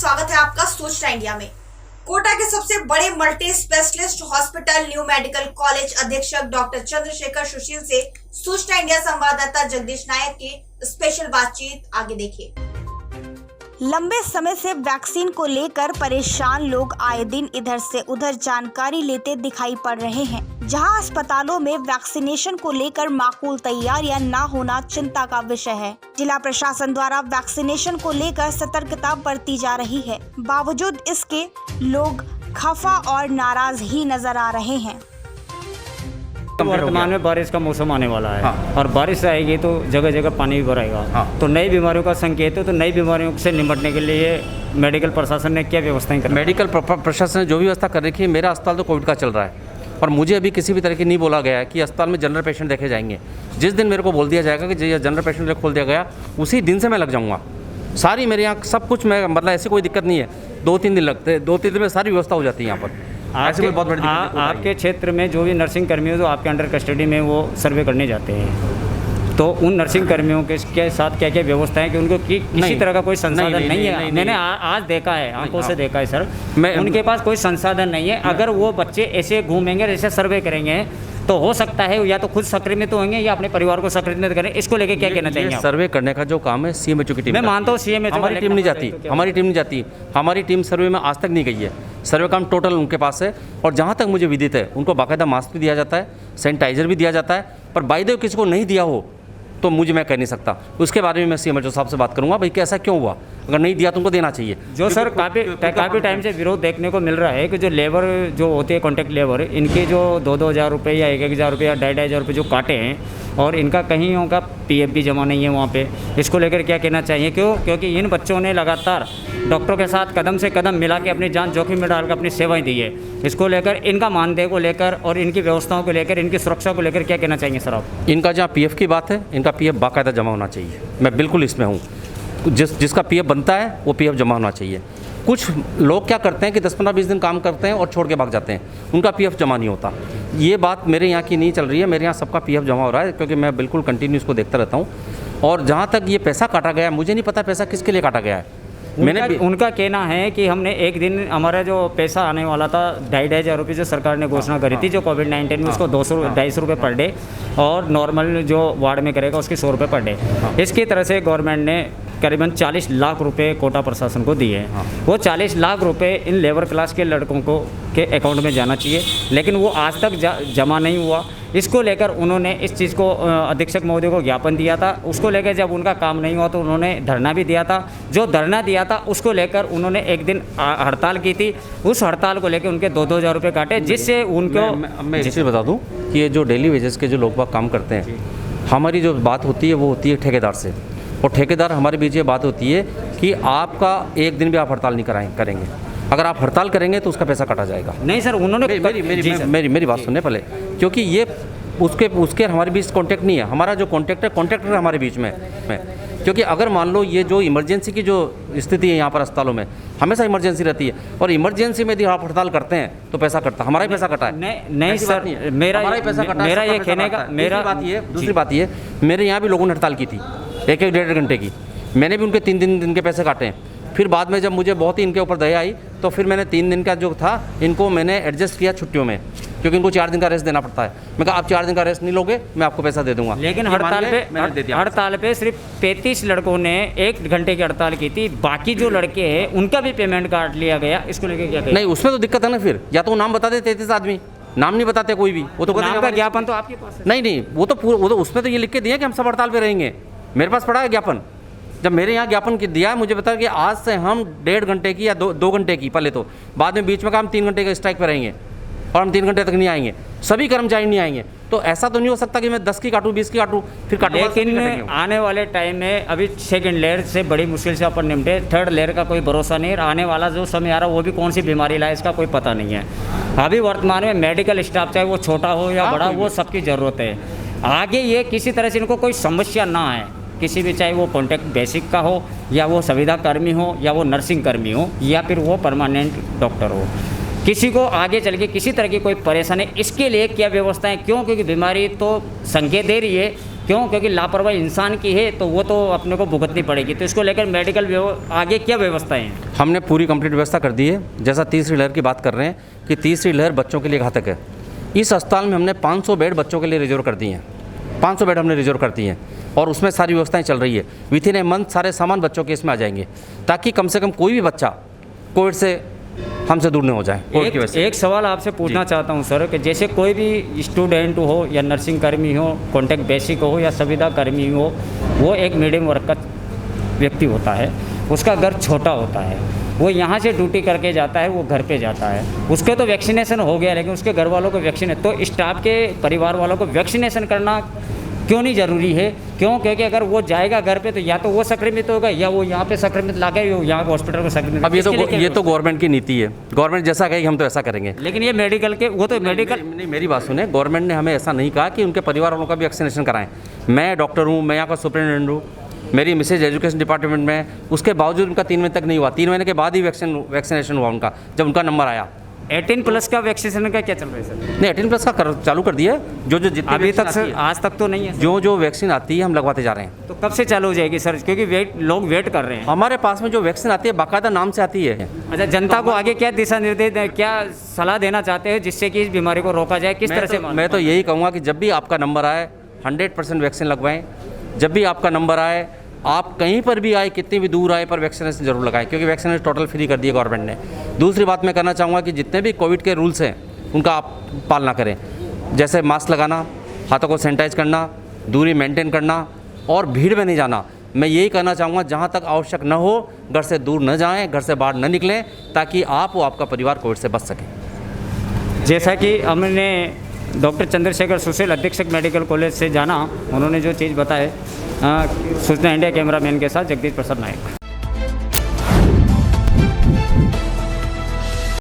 स्वागत है आपका सूचना इंडिया में। कोटा के सबसे बड़े multi specialist hospital new medical college अधीक्षक डॉक्टर चंद्रशेखर सुशील से सूचना इंडिया संवाददाता जगदीश नायक की स्पेशल बातचीत आगे देखिए। लंबे समय से वैक्सीन को लेकर परेशान लोग आए दिन इधर से उधर जानकारी लेते दिखाई पड़ रहे हैं। जहां अस्पतालों में वैक्सीनेशन को लेकर माकूल तैयारियां न होना चिंता का विषय है। जिला प्रशासन द्वारा वैक्सीनेशन को लेकर सतर्कता बरती जा रही है, बावजूद इसके लोग खफा और नाराज ही नजर आ रहे हैं। वर्तमान में बारिश का मौसम आने वाला है। और बारिश आएगी तो जगह जगह पानी भी भराएगा। तो नई बीमारियों का संकेत है। तो नई बीमारियों से निपटने के लिए मेडिकल प्रशासन ने क्या व्यवस्थाएं कर? मेडिकल प्रशासन ने जो भी व्यवस्था कर रखी है, मेरा अस्पताल तो कोविड का चल रहा है और मुझे अभी किसी भी तरह की नहीं बोला गया है कि अस्पताल में जनरल पेशेंट देखे जाएंगे। जिस दिन मेरे को बोल दिया जाएगा कि जनरल पेशेंट खोल दिया गया, उसी दिन से मैं लग जाऊँगा। सारी मेरे यहाँ सब कुछ, मैं मतलब ऐसी कोई दिक्कत नहीं है। 2-3 दिन लगते हैं, 2-3 दिन में सारी व्यवस्था हो जाती है यहाँ पर। ऐसे कोई बहुत बड़ी दिक्कत आपके क्षेत्र में जो भी नर्सिंग कर्मी हो जो आपके अंडर कस्टडी में वो सर्वे करने जाते हैं, तो उन नर्सिंग कर्मियों के साथ क्या क्या व्यवस्था है कि उनको किसी तरह का कोई संसाधन नहीं है? मैंने आज देखा है, आंखों से देखा है सर, उनके पास कोई संसाधन नहीं है। अगर वो बच्चे ऐसे घूमेंगे, ऐसे सर्वे करेंगे, तो हो सकता है या तो खुद संक्रमित होंगे या अपने परिवार को संक्रमित करें। इसको लेके क्या कहना चाहिए? सर्वे करने का जो काम है सीएमएचओ की टीम, मैं मानता हूँ सीएमएचओ, हमारी टीम नहीं जाती, हमारी टीम सर्वे में आज तक नहीं गई है। सर्वे काम टोटल उनके पास है और जहाँ तक मुझे विदित है उनको बाकायदा मास्क भी दिया जाता है, सैनिटाइजर भी दिया जाता है। पर बाय द वे किसी को नहीं दिया हो तो मैं कह नहीं सकता। उसके बारे में मैं सीएमएचओ साहब से बात करूंगा, भाई कि ऐसा क्यों हुआ, अगर नहीं दिया तो उनको देना चाहिए। जो सर काफ़ी टाइम से विरोध देखने को मिल रहा है कि जो लेबर जो होती है कॉन्ट्रैक्ट लेबर, इनके जो 2-2 हज़ार रुपये या 1-1 हज़ार रुपये या 2.5 हज़ार रुपये जो काटे हैं और इनका कहीं होगा पीएफ भी जमा नहीं है वहाँ पे। इसको लेकर क्या कहना चाहिए? क्योंकि इन बच्चों ने लगातार डॉक्टरों के साथ कदम से कदम मिला के अपनी जान जोखिम में डालकर अपनी सेवाएं दी है। इसको लेकर, इनका मानदेय को लेकर और इनकी व्यवस्थाओं को लेकर, इनकी सुरक्षा को लेकर क्या कहना चाहेंगे सर आप? इनका जहाँ पीएफ की बात है, इनका पीएफ बाकायदा जमा होना चाहिए। मैं बिल्कुल इसमें हूँ, जिसका पीएफ बनता है वो पीएफ जमा होना चाहिए। कुछ लोग क्या करते हैं कि 10-15-20 दिन काम करते हैं और छोड़ के भाग जाते हैं, उनका पीएफ जमा नहीं होता। ये बात मेरे यहाँ की नहीं चल रही है, मेरे यहाँ सबका पीएफ जमा हो रहा है, क्योंकि मैं बिल्कुल कंटिन्यू इसको देखता रहता हूँ। और जहाँ तक ये पैसा काटा गया, मुझे नहीं पता पैसा किसके लिए काटा गया है। उनका कहना है कि हमने एक दिन, हमारा जो पैसा आने वाला था 2.5 हज़ार रुपये जो सरकार ने घोषणा करी थी, जो कोविड-19 में, उसको 200-250 रुपये पर डे और नॉर्मल जो वार्ड में करेगा उसके 100 रुपये पर डे। इसकी तरह से गवर्नमेंट ने करीबन 40 लाख रुपए कोटा प्रशासन को दिए हैं। वो 40 लाख रुपए इन लेबर क्लास के लड़कों को के अकाउंट में जाना चाहिए, लेकिन वो आज तक जमा नहीं हुआ। इसको लेकर उन्होंने इस चीज़ को अधीक्षक महोदय को ज्ञापन दिया था। उसको लेकर जब उनका काम नहीं हुआ तो उन्होंने धरना भी दिया था। जो धरना दिया था उसको लेकर उन्होंने एक दिन हड़ताल की थी। उस हड़ताल को लेकर उनके 2-2 हज़ार रुपये काटे, जिससे उनको मैं इसे बता दूँ कि ये जो डेली वेजेस के जो लोग बाग काम करते हैं, हमारी जो बात होती है वो होती है ठेकेदार से, और ठेकेदार हमारे बीच ये बात होती है कि आपका एक दिन भी आप हड़ताल नहीं करेंगे। अगर आप हड़ताल करेंगे तो उसका पैसा काटा जाएगा। नहीं सर, उन्होंने मेरी बात सुनने पहले, क्योंकि ये उसके हमारे बीच कॉन्टैक्ट नहीं है। हमारा जो कॉन्ट्रैक्टर है हमारे बीच में, क्योंकि अगर मान लो ये जो इमरजेंसी की जो स्थिति है यहाँ पर अस्पतालों में, हमेशा इमरजेंसी रहती है और इमरजेंसी में यदि आप हड़ताल करते हैं तो पैसा कटता, हमारा ही पैसा कटा है। नहीं सर, मेरा ये कहने का, दूसरी बात ये, मेरे यहाँ भी लोगों ने हड़ताल की थी 1-1 घंटे की। मैंने भी उनके 3 दिन के पैसे काटे हैं। फिर बाद में जब मुझे बहुत ही इनके ऊपर दया आई तो फिर मैंने 3 दिन का जो था इनको मैंने एडजस्ट किया छुट्टियों में, क्योंकि इनको 4 दिन का रेस्ट देना पड़ता है। मैं कहा आप 4 दिन का रेस्ट नहीं लोगे, मैं आपको पैसा दे दूंगा। लेकिन हड़ताल पे सिर्फ 33 लड़कों ने 1 घंटे की हड़ताल की थी। बाकी जो लड़के हैं उनका भी पेमेंट काट लिया गया। इसको लेकर क्या? नहीं, उसमें तो दिक्कत है ना। फिर या तो नाम बता दे 33 आदमी, नाम नहीं बताते कोई भी, वो तो नाम का ज्ञापन तो आपके पास है। नहीं, वो तो उसमें तो ये लिख के दिया कि हम सब हड़ताल पे रहेंगे। मेरे पास पड़ा है ज्ञापन। जब मेरे यहाँ ज्ञापन दिया है, मुझे बता कि आज से हम 1.5 घंटे की या 2 घंटे की, पहले तो, बाद में बीच में कहा हम 3 घंटे का स्ट्राइक पर रहेंगे और हम 3 घंटे तक नहीं आएंगे, सभी कर्मचारी नहीं आएंगे। तो ऐसा तो नहीं हो सकता कि मैं 10 की काटूँ, 20 की काटूँ, फिर काटूँ। लेकिन आने वाले टाइम में अभी 2nd लेयर से बड़ी मुश्किल से अपन निपटे, 3rd लेयर का कोई भरोसा नहीं है। आने वाला जो समय आ रहा है वो भी कौन सी बीमारी लाए इसका कोई पता नहीं है। अभी वर्तमान में मेडिकल स्टाफ चाहे वो छोटा हो या बड़ा, वो सबकी ज़रूरत है। आगे ये किसी तरह से इनको कोई समस्या ना आए, किसी भी, चाहे वो कॉन्ट्रैक्ट बेसिक का हो या वो संविदा कर्मी हो या वो नर्सिंग कर्मी हो या फिर वो परमानेंट डॉक्टर हो, किसी को आगे चल के किसी तरह की कोई परेशानी, इसके लिए क्या व्यवस्थाएं? क्यों? क्योंकि बीमारी तो संकेत दे रही है क्यों? क्योंकि लापरवाही इंसान की है तो वो तो अपने को भुगतनी पड़ेगी। तो इसको लेकर मेडिकल आगे क्या व्यवस्थाएं हैं? हमने पूरी कंप्लीट व्यवस्था कर दी है। जैसा तीसरी लहर की बात कर रहे हैं कि तीसरी लहर बच्चों के लिए घातक है। इस अस्पताल में हमने 500 बेड बच्चों के लिए रिजर्व कर दिए हैं। 500 बेड हमने रिजर्व कर दिए हैं और उसमें सारी व्यवस्थाएं चल रही है। विथ इन ए मंथ सारे सामान बच्चों के इसमें आ जाएंगे, ताकि कम से कम कोई भी बच्चा कोविड से हमसे दूर नहीं हो जाए। कोविड की वजह से एक सवाल आपसे पूछना चाहता हूं सर, कि जैसे कोई भी स्टूडेंट हो या नर्सिंग कर्मी हो, कॉन्टैक्ट बेसिक हो या संविदा कर्मी हो, वो एक मीडियम वर्ग का व्यक्ति होता है, उसका घर छोटा होता है, वो यहाँ से ड्यूटी करके जाता है, वो घर पे जाता है, उसके तो वैक्सीनेशन हो गया, लेकिन उसके घर वालों को वैक्सीन, तो स्टाफ के परिवार वालों को वैक्सीनेशन करना क्यों नहीं ज़रूरी है? क्यों? क्योंकि अगर वो जाएगा घर पे तो या तो वो संक्रमित होगा या वो यहाँ पे संक्रमित ला के यहाँ हॉस्पिटल को संक्रमित। अब ये तो गवर्नमेंट की नीति है। गवर्नमेंट जैसा कहेगी हम तो ऐसा करेंगे। लेकिन ये मेडिकल के वो तो मेडिकल नहीं, मेरी बात सुने, गवर्नमेंट ने हमें ऐसा नहीं कहा कि उनके परिवार वालों का भी वैक्सीनेशन कराएं। मैं डॉक्टर हूँ, मैं यहाँ का सुपरिटेंडेंट हूँ, मेरी मिसेज एजुकेशन डिपार्टमेंट में, उसके बावजूद उनका 3 महीने तक नहीं हुआ। 3 महीने के बाद ही वैक्सीनेशन हुआ उनका, जब उनका नंबर आया। 18+ का वैक्सीनेशन का क्या चल रहा है सर? नहीं, 18+ का चालू कर दिया। जो जितनी अभी तक वैक्सीन आती सर है, आज तक तो नहीं है। जो वैक्सीन आती है हम लगवाते जा रहे हैं। तो कब से चालू हो जाएगी सर? क्योंकि लोग वेट कर रहे हैं। हमारे पास में जो वैक्सीन आती है बाकायदा नाम से आती है। अच्छा, जनता को आगे क्या दिशा निर्देश, क्या सलाह देना चाहते हैं जिससे कि इस बीमारी को रोका जाए? किस तरह से? मैं तो यही कहूँगा कि जब भी आपका नंबर आए 100% वैक्सीन लगवाएं। जब भी आपका नंबर आए, आप कहीं पर भी आए, कितनी भी दूर आए, पर वैक्सीनेशन जरूर लगाएं, क्योंकि वैक्सीनेशन टोटल फ्री कर दी है गवर्नमेंट ने। दूसरी बात मैं कहना चाहूँगा कि जितने भी कोविड के रूल्स हैं उनका आप पालना करें, जैसे मास्क लगाना, हाथों को सैनिटाइज करना, दूरी मेंटेन करना और भीड़ में नहीं जाना। मैं यही कहना चाहूँगा, जहाँ तक आवश्यक न हो घर से दूर न जाएँ, घर से बाहर न निकलें, ताकि आप व आपका परिवार कोविड से बच सकें। जैसा कि हमने डॉक्टर चंद्रशेखर सुशील अधीक्षक मेडिकल कॉलेज से जाना, उन्होंने जो चीज़ बताए, सूचना इंडिया कैमरामैन के साथ जगदीश प्रसाद नायक।